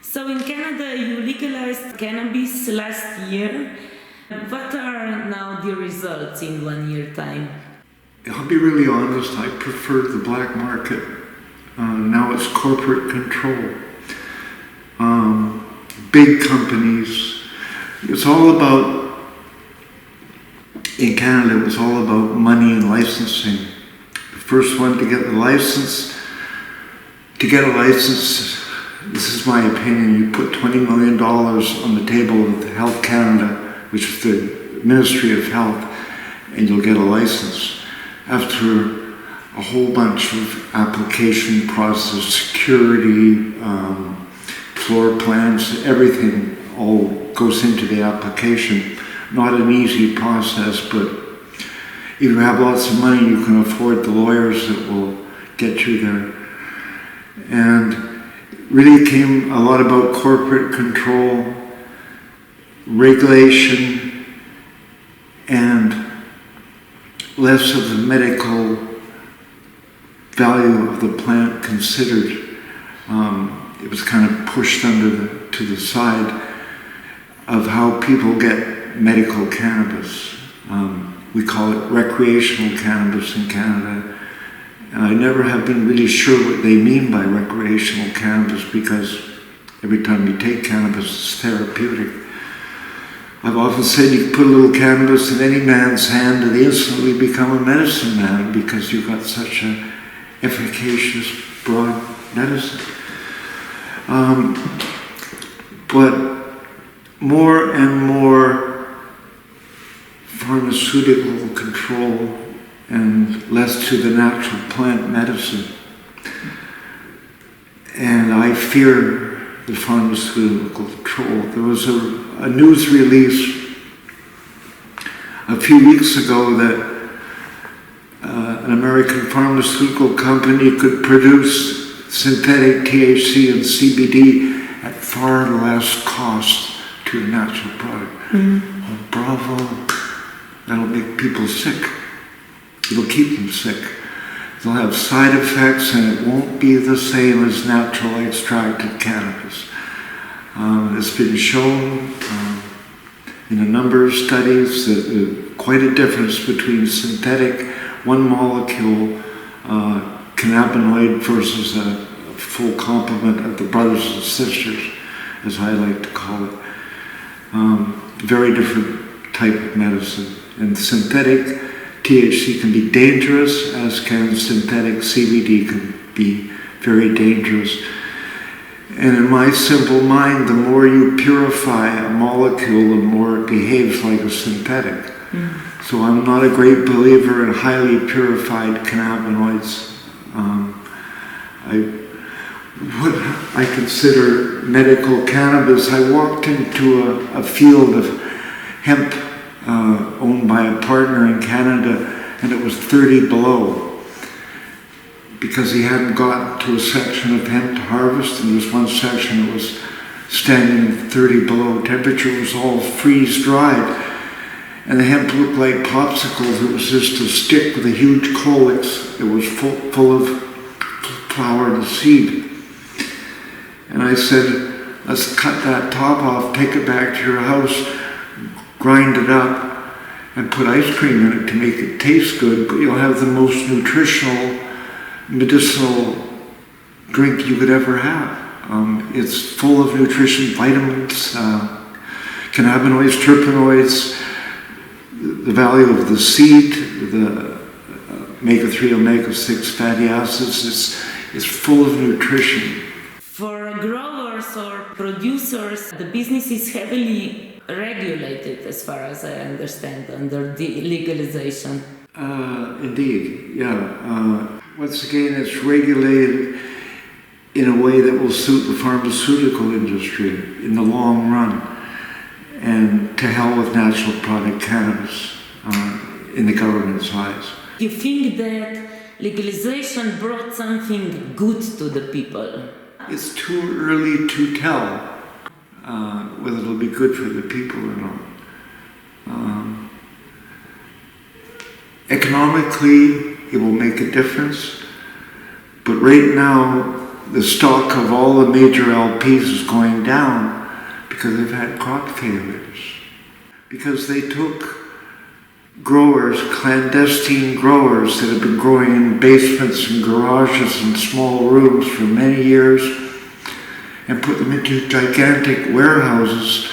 So in Canada, you legalized cannabis last year. What are now the results in 1 year time? I'll be really honest, I prefer the black market. Now it's corporate control. Big companies. It's all about, in Canada, it was all about money and licensing. The first one to get the license, this is my opinion, you put $20 million on the table of Health Canada, which is the Ministry of Health, and you'll get a license. After a whole bunch of application process, security, floor plans, everything all goes into the application. Not an easy process, but if you have lots of money, you can afford the lawyers that will get you there. And really came a lot about corporate control, regulation, and less of the medical value of the plant considered. It was kind of pushed to the side of how people get medical cannabis. We call it recreational cannabis in Canada. And I never have been really sure what they mean by recreational cannabis, because every time you take cannabis, it's therapeutic. I've often said you put a little cannabis in any man's hand and they instantly become a medicine man, because you've got such an efficacious, broad medicine. But more and more pharmaceutical control and less to the natural plant medicine. And I fear the pharmaceutical control. There was a news release a few weeks ago that an American pharmaceutical company could produce synthetic THC and CBD at far less cost to a natural product. Oh, bravo. That'll make people sick. It'll keep them sick. They'll have side effects, and it won't be the same as naturally extracted cannabis. It's been shown in a number of studies that there's quite a difference between synthetic, one molecule cannabinoid versus a full complement of the brothers and sisters, as I like to call it. Very different type of medicine. And synthetic THC can be dangerous, as can synthetic CBD can be very dangerous. And in my simple mind, the more you purify a molecule, the more it behaves like a synthetic. So I'm not a great believer in highly purified cannabinoids. What I consider medical cannabis, I walked into a field of hemp owned by a partner in Canada, and it was 30 below, because he hadn't gotten to a section of hemp to harvest, and there was one section that was standing at 30 below. Temperature was all freeze-dried, and the hemp looked like popsicles. It was just a stick with a huge calyx. It was full of flower and seed. And I said, let's cut that top off, take it back to your house, grind it up, and put ice cream in it to make it taste good, but you'll have the most nutritional, medicinal drink you could ever have. It's full of nutrition, vitamins, cannabinoids, terpenoids, the value of the seed, the omega-3, omega-6 fatty acids. It's full of nutrition. For growers or producers, the business is heavily regulated, as far as I understand, under the legalization. Indeed, yeah. Once again, it's regulated in a way that will suit the pharmaceutical industry in the long run, and to hell with natural product cannabis in the government's eyes. You think that legalization brought something good to the people? It's too early to tell whether it'll be good for the people or not. Economically, it will make a difference, but right now, the stock of all the major LPs is going down because they've had crop failures. Because they took growers, clandestine growers that have been growing in basements and garages and small rooms for many years, and put them into gigantic warehouses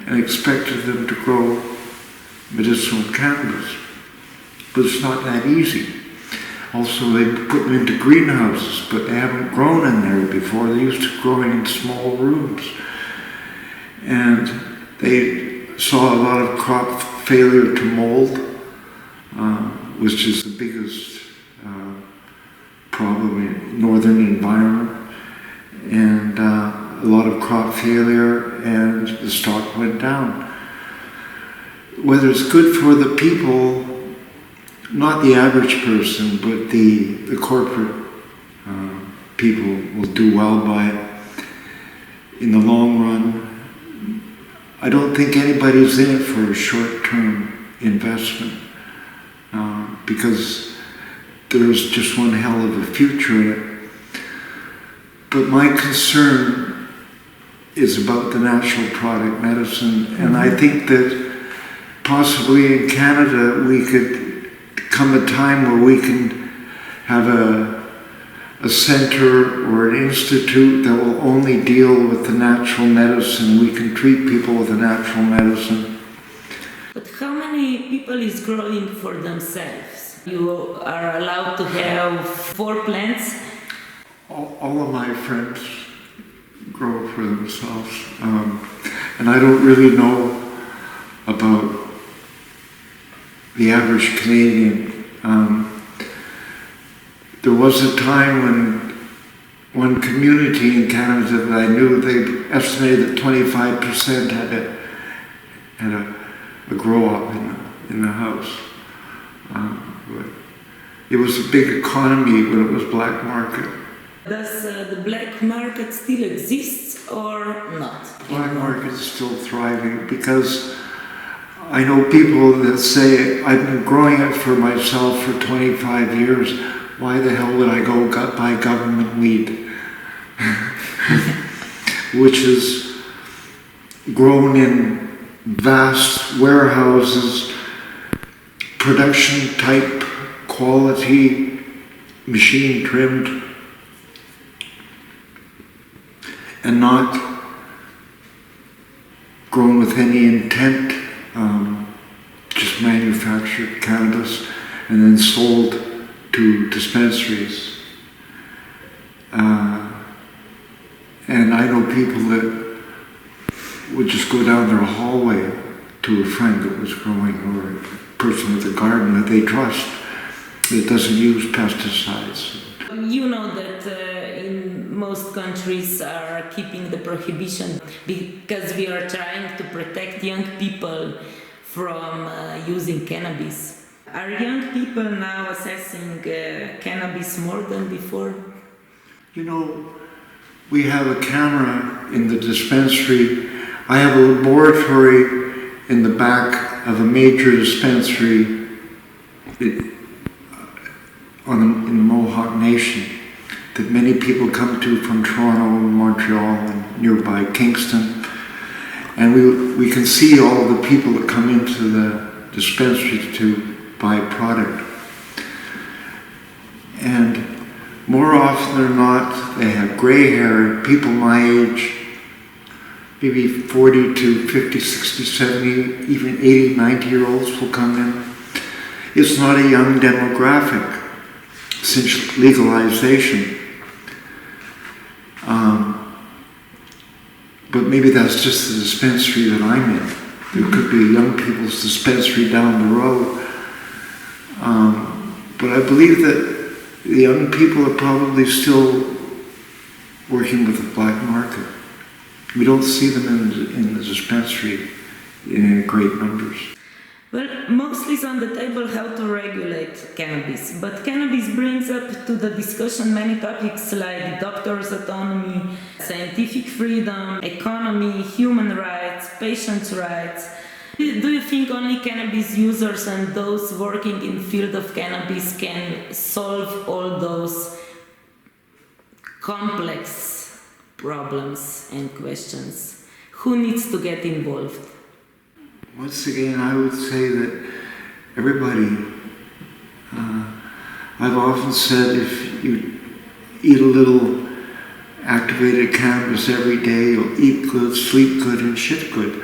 and expected them to grow medicinal cannabis. But it's not that easy. Also, they put them into greenhouses, but they haven't grown in there before. They're used to growing in small rooms. And they saw a lot of crop failure to mold, which is the biggest problem in northern environment. And a lot of crop failure, and the stock went down. Whether it's good for the people, not the average person, but the corporate people will do well by it in the long run. I don't think anybody's in it for a short-term investment because there's just one hell of a future in it. But my concern is about the natural product medicine, and I think that possibly in Canada we could come a time where we can have a center or an institute that will only deal with the natural medicine. We can treat people with the natural medicine. But how many people is growing for themselves? You are allowed to have 4 plants? All of my friends grow for themselves. And I don't really know about the average Canadian. There was a time when one community in Canada that I knew, they estimated that 25% had a grow-up in the house. But it was a big economy when it was black market. Does the black market still exist or not? Black market is still thriving because I know people that say, I've been growing it for myself for 25 years. Why the hell would I go buy government weed? Which is grown in vast warehouses, production type, quality, machine trimmed, and not grown with any intent. Just manufactured cannabis and then sold to dispensaries. And I know people that would just go down their hallway to a friend that was growing, or a person with a garden that they trust that doesn't use pesticides. You know that in most countries are keeping the prohibition because we are trying to protect young people from using cannabis. Are young people now assessing cannabis more than before? You know, we have a camera in the dispensary. I have a laboratory in the back of a major dispensary in the Mohawk Nation that many people come to from Toronto and Montreal and nearby Kingston. And we can see all the people that come into the dispensary to buy product. And more often than not, they have gray hair. People my age, maybe 40 to 50, 60, 70, even 80, 90-year-olds will come in. It's not a young demographic since legalization. But maybe that's just the dispensary that I'm in. There could be a young people's dispensary down the road. But I believe that the young people are probably still working with the black market. We don't see them in the dispensary in great numbers. Well, mostly is on the table how to regulate cannabis, but cannabis brings up to the discussion many topics like doctors' autonomy, scientific freedom, economy, human rights, patients' rights. Do you think only cannabis users and those working in field of cannabis can solve all those complex problems and questions. Who needs to get involved? Once again, I would say that everybody. I've often said if you eat a little activated cannabis every day, you'll eat good, sleep good, and shit good.